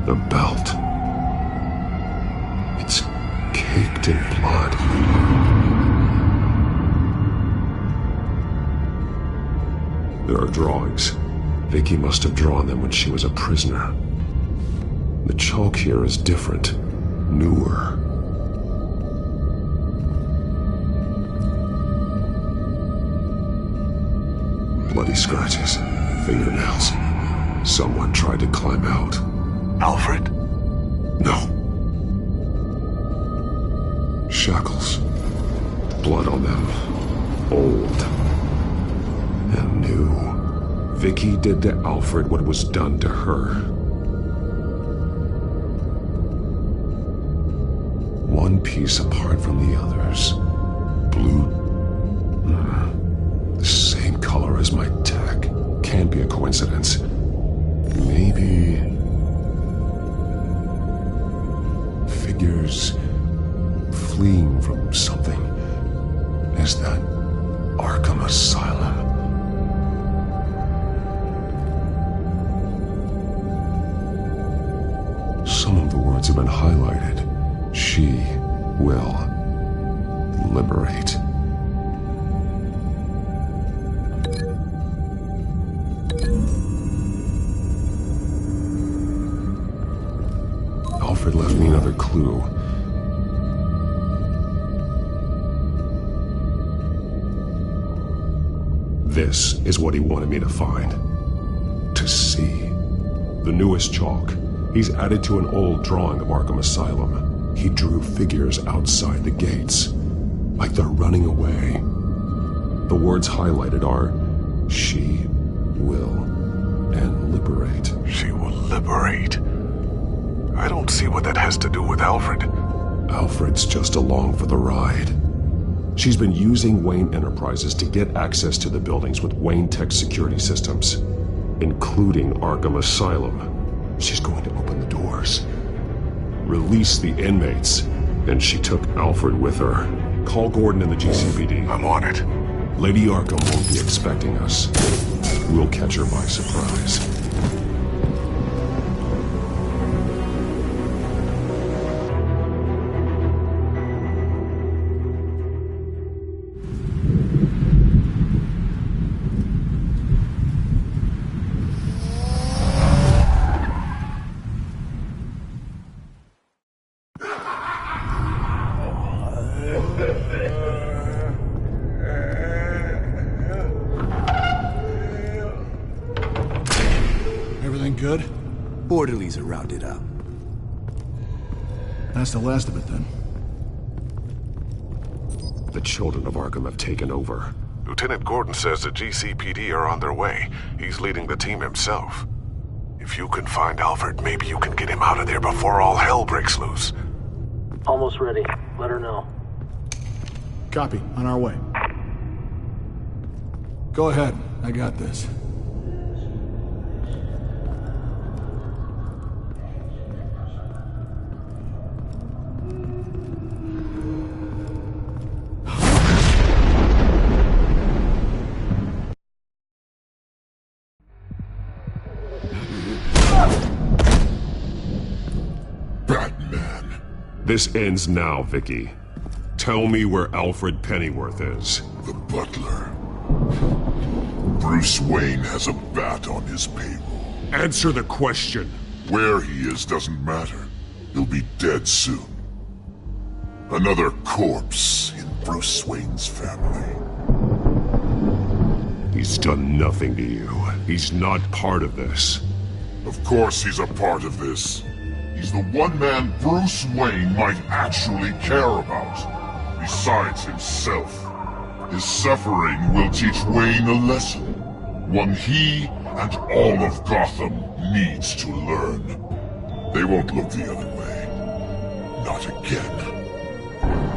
The belt. It's caked in blood. There are drawings. Vicky must have drawn them when she was a prisoner. The chalk here is different, newer. Bloody scratches, fingernails. Someone tried to climb out. Alfred? No. Shackles. Blood on them. Old. And new. Vicky did to Alfred what was done to her. One piece apart from the others. Blue. The same color as my tech. Can't be a coincidence. Maybe... figures fleeing from something. Is that Arkham Asylum? Some of the words have been highlighted. She will liberate. clue. This is what he wanted me to find. To see. The newest chalk. He's added to an old drawing of Arkham Asylum. He drew figures outside the gates. Like they're running away. The words highlighted are, "She will," and "liberate." She will liberate. I don't see what that has to do with Alfred. Alfred's just along for the ride. She's been using Wayne Enterprises to get access to the buildings with Wayne Tech security systems, including Arkham Asylum. She's going to open the doors, release the inmates, and she took Alfred with her. Call Gordon and the GCPD. I'm on it. Lady Arkham won't be expecting us. We'll catch her by surprise. Everything good? Orderlies are rounded up. That's the last of it, then. The children of Arkham have taken over. Lieutenant Gordon says the GCPD are on their way. He's leading the team himself. If you can find Alfred, maybe you can get him out of there before all hell breaks loose. Almost ready. Let her know. Copy. On our way. Go ahead. I got this. This ends now, Vicky. Tell me where Alfred Pennyworth is. The butler. Bruce Wayne has a bat on his payroll. Answer the question. Where he is doesn't matter. He'll be dead soon. Another corpse in Bruce Wayne's family. He's done nothing to you. He's not part of this. Of course he's a part of this. He's the one man Bruce Wayne might actually care about. Besides himself. His suffering will teach Wayne a lesson. One he and all of Gotham needs to learn. They won't look the other way. Not again.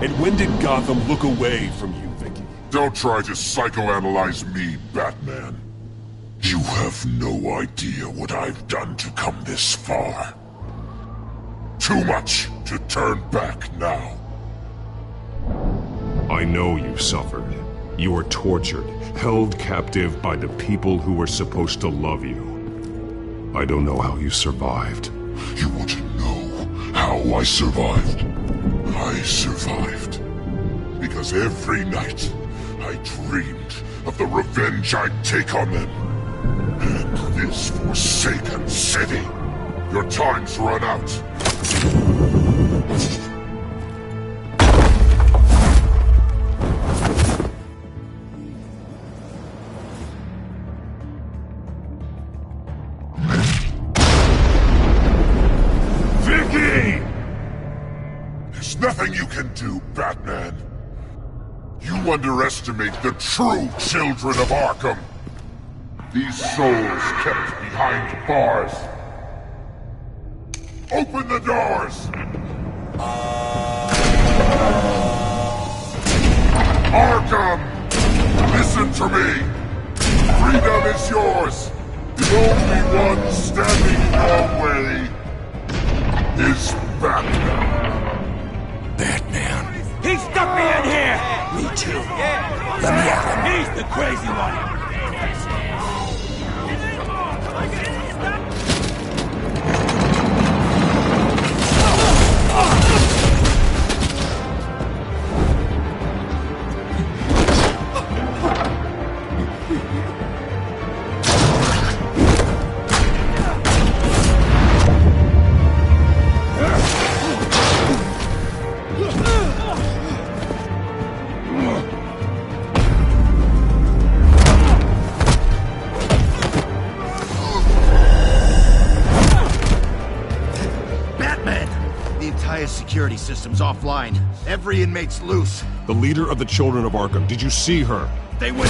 And when did Gotham look away from you, Vicky? Don't try to psychoanalyze me, Batman. You have no idea what I've done to come this far. Too much to turn back now. I know you suffered. You were tortured, held captive by the people who were supposed to love you. I don't know how you survived. You want to know how I survived? I survived because every night I dreamed of the revenge I'd take on them. And this forsaken city. Your time's run out. Vicky! There's nothing you can do, Batman. You underestimate the true children of Arkham. These souls kept behind bars. Open the doors! Arkham! Listen to me! Freedom is yours! The only one standing in your way is Batman. Batman. He stuck me in here! Me too. Let me at him. He's the crazy one! system's offline. Every inmate's loose. The leader of the Children of Arkham, did you see her? They went...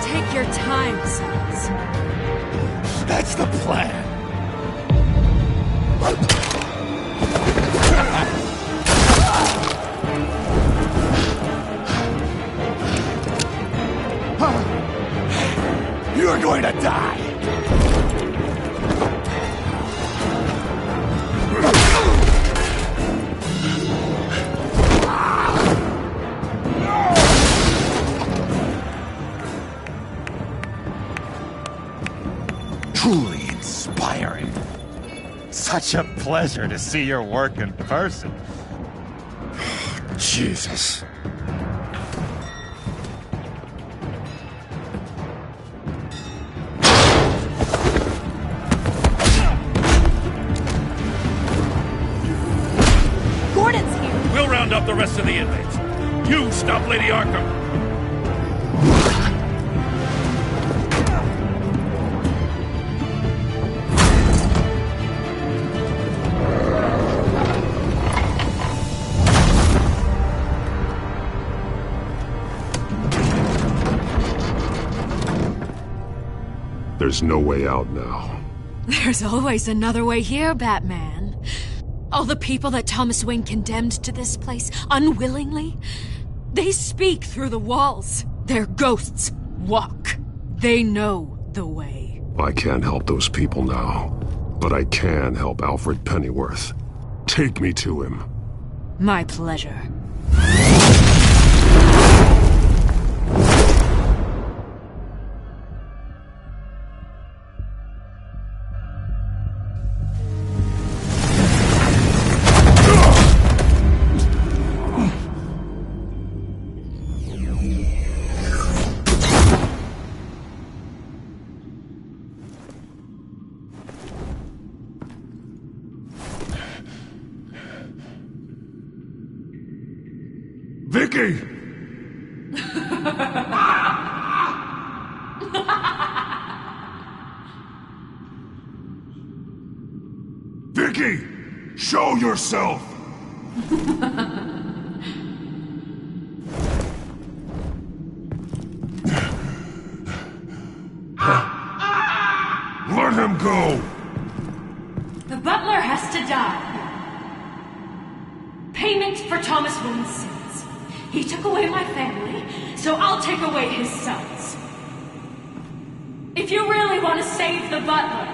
Take your time, sons. That's the plan. You're going to die. Truly inspiring. Such a pleasure to see your work in person. Jesus. Gordon's here! We'll round up the rest of the inmates. You stop Lady Arkham! There's no way out now. There's always another way here, Batman. All the people that Thomas Wayne condemned to this place unwillingly, they speak through the walls. Their ghosts walk. They know the way. I can't help those people now, but I can help Alfred Pennyworth. Take me to him. My pleasure. Vicky! Vicky! Show yourself! Let him go! The butler has to die. Payment for Thomas Wayne's sins. He took away my family, so I'll take away his sons. If you really want to save the butler,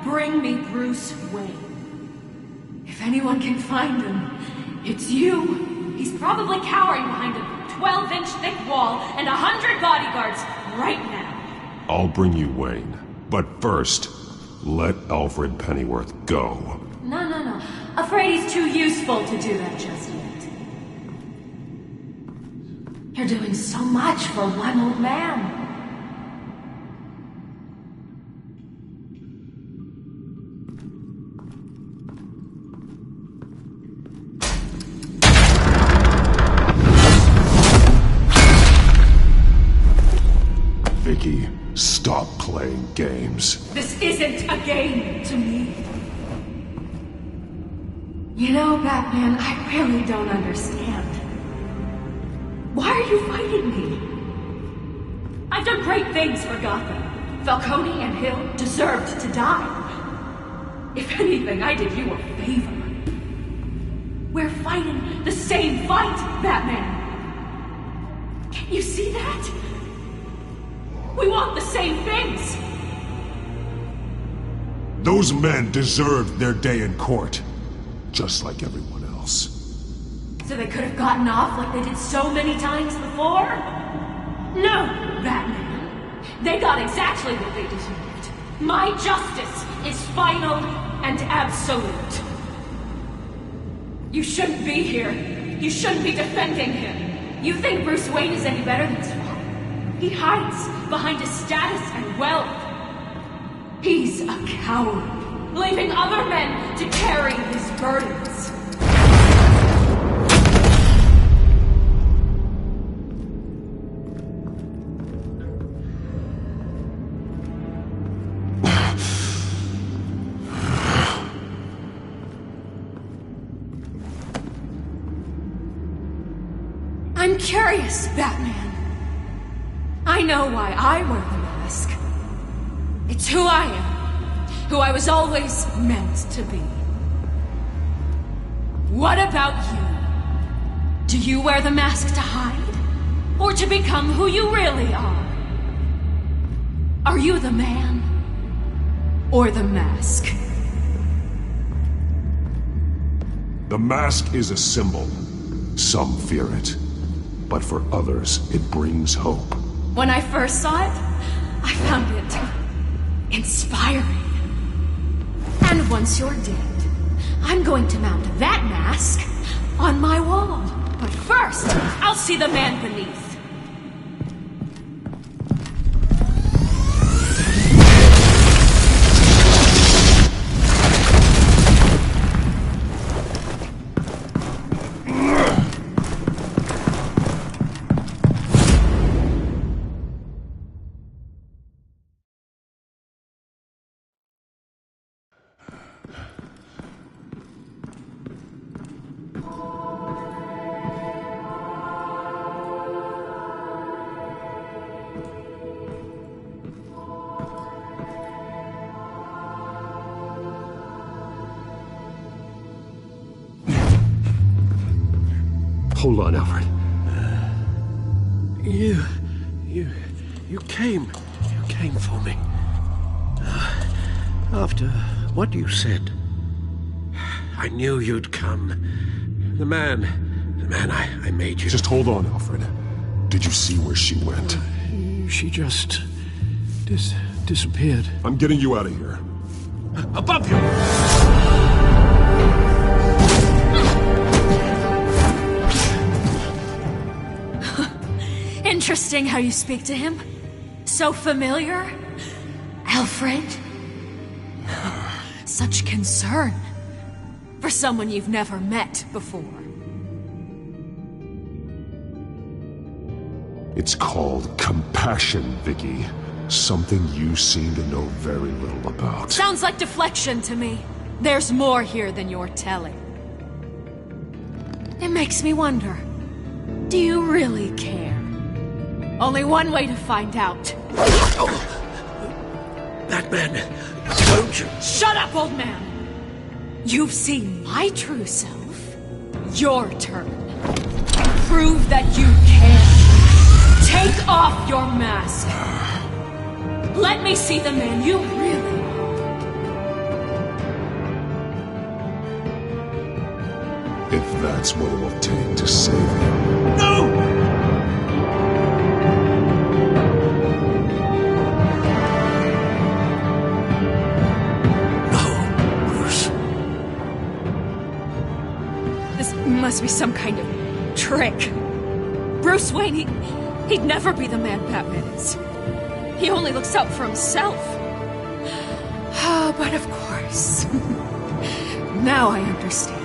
bring me Bruce Wayne. If anyone can find him, it's you. He's probably cowering behind a 12-inch thick wall and 100 bodyguards right now. I'll bring you Wayne, but first, let Alfred Pennyworth go. No. Afraid he's too useful to do that just yet. You're doing so much for one old man. Vicky, stop playing games. This isn't a game to me. You know, Batman, I really don't understand. Why are you fighting me? I've done great things for Gotham. Falcone and Hill deserved to die. If anything, I did you a favor. We're fighting the same fight, Batman. Can't you see that? We want the same things. Those men deserved their day in court, just like everyone else. So they could have gotten off like they did so many times before? No, Batman. They got exactly what they deserved. My justice is final and absolute. You shouldn't be here. You shouldn't be defending him. You think Bruce Wayne is any better than Swamp? He hides behind his status and wealth. He's a coward, leaving other men to carry his burdens. I'm curious, Batman. I know why I wear the mask. It's who I am, who I was always meant to be. What about you? Do you wear the mask to hide? Or to become who you really are? Are you the man? Or the mask? The mask is a symbol. Some fear it. But for others, it brings hope. When I first saw it, I found it inspiring. And once you're dead, I'm going to mount that mask on my wall. But first, I'll see the man beneath. Hold on, Alfred. You came for me. After what you said, I knew you'd come. The man I made you. Just hold on, Alfred. Did you see where she went? She just disappeared. I'm getting you out of here. Above you! Interesting how you speak to him. So familiar. Alfred. Such concern. For someone you've never met before. It's called compassion, Vicky. Something you seem to know very little about. Sounds like deflection to me. There's more here than you're telling. It makes me wonder. Do you really care? Only one way to find out. Batman, don't you? Shut up, old man! You've seen my true self. Your turn. Prove that you care. Take off your mask. Let me see the man you really are. If that's what it will take to save him. No! Must be some kind of trick. Bruce Wayne, he'd never be the man Batman is. He only looks out for himself. But of course. Now I understand.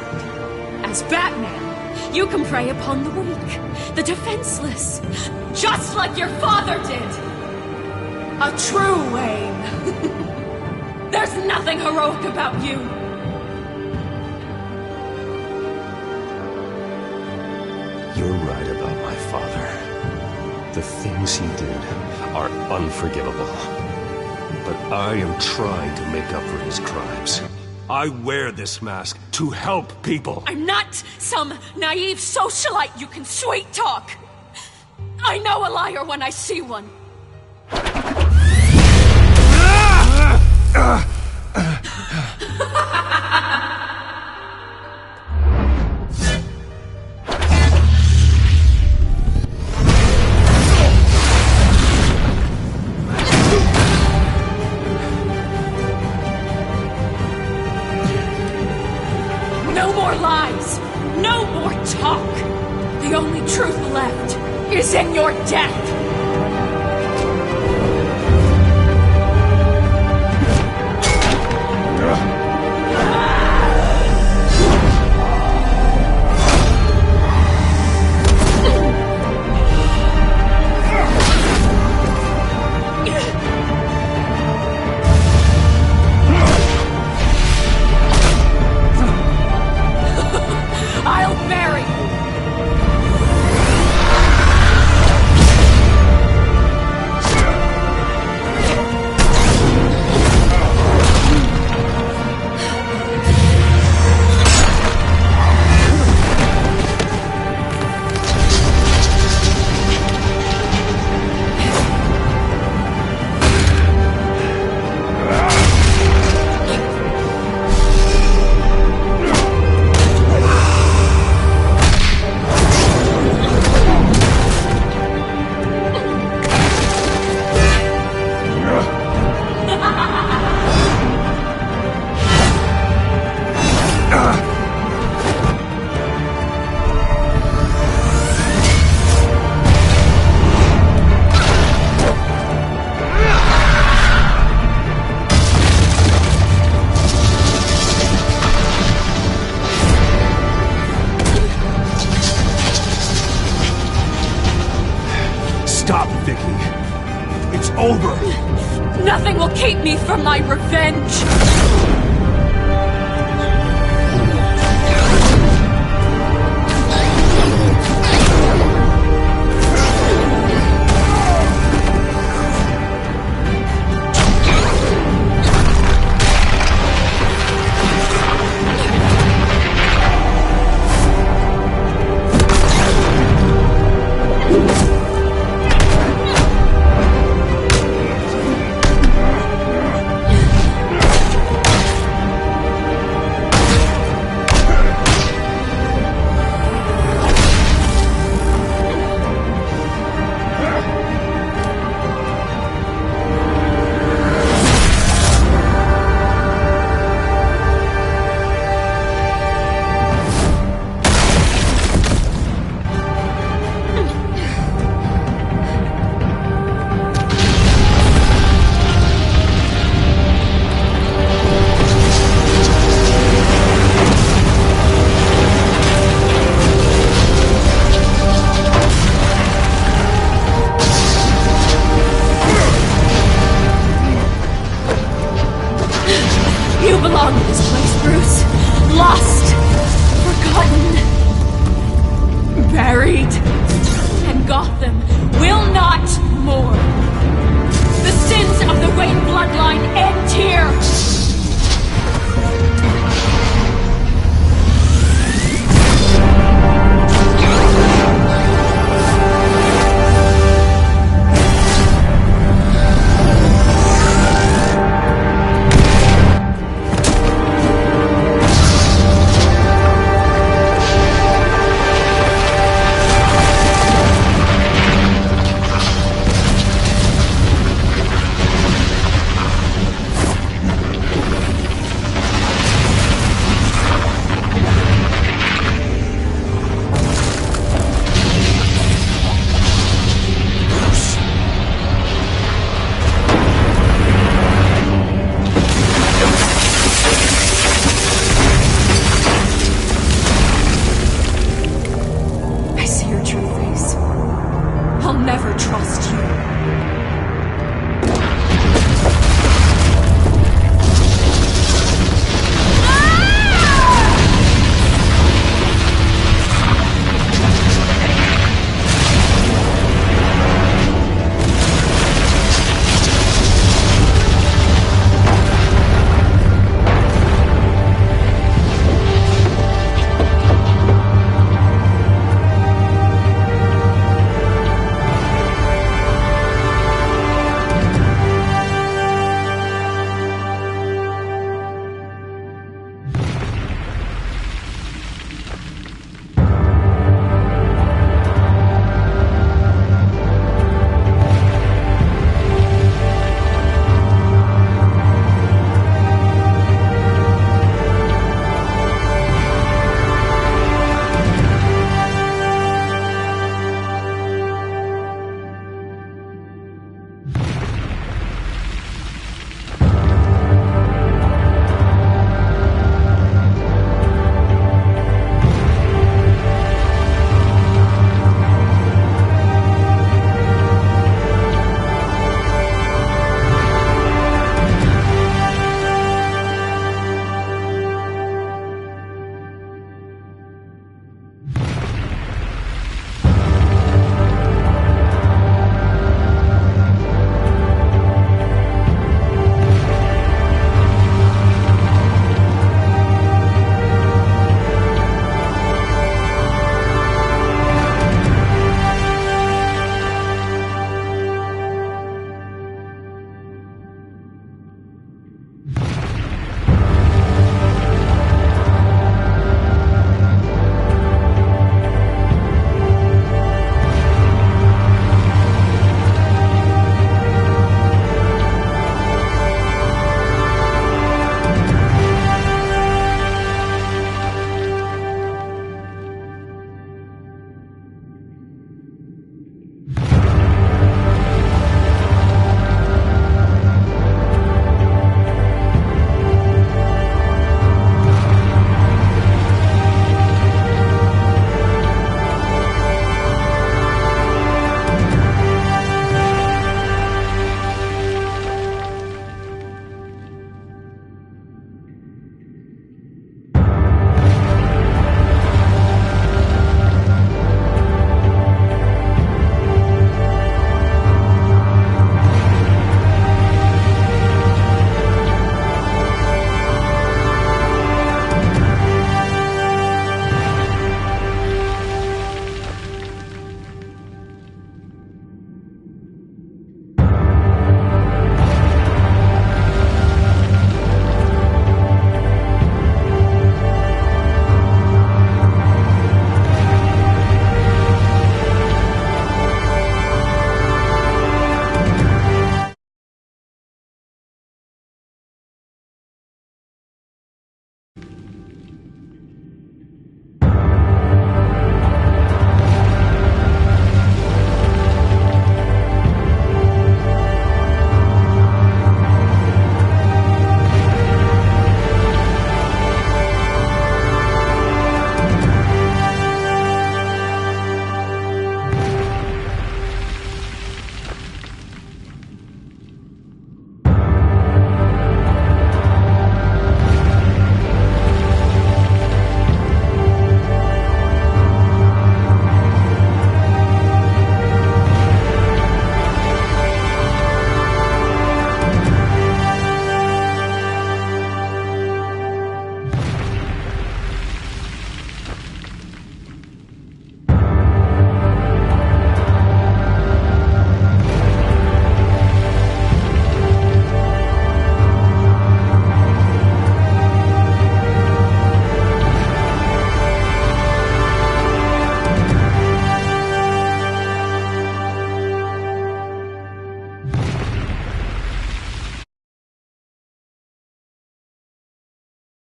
As Batman, you can prey upon the weak, the defenseless, just like your father did. A true Wayne. There's nothing heroic about you. You're right about my father. The things he did are unforgivable. But I am trying to make up for his crimes. I wear this mask to help people. I'm not some naive socialite you can sweet talk. I know a liar when I see one. No more lies! No more talk! The only truth left is in your death! I'll bury you! Vicky. It's over. Nothing will keep me from my revenge. You belong in this place, Bruce. Lost, forgotten, buried. And Gotham will not mourn. The sins of the Wayne bloodline end here. I see your true face. I'll never trust you.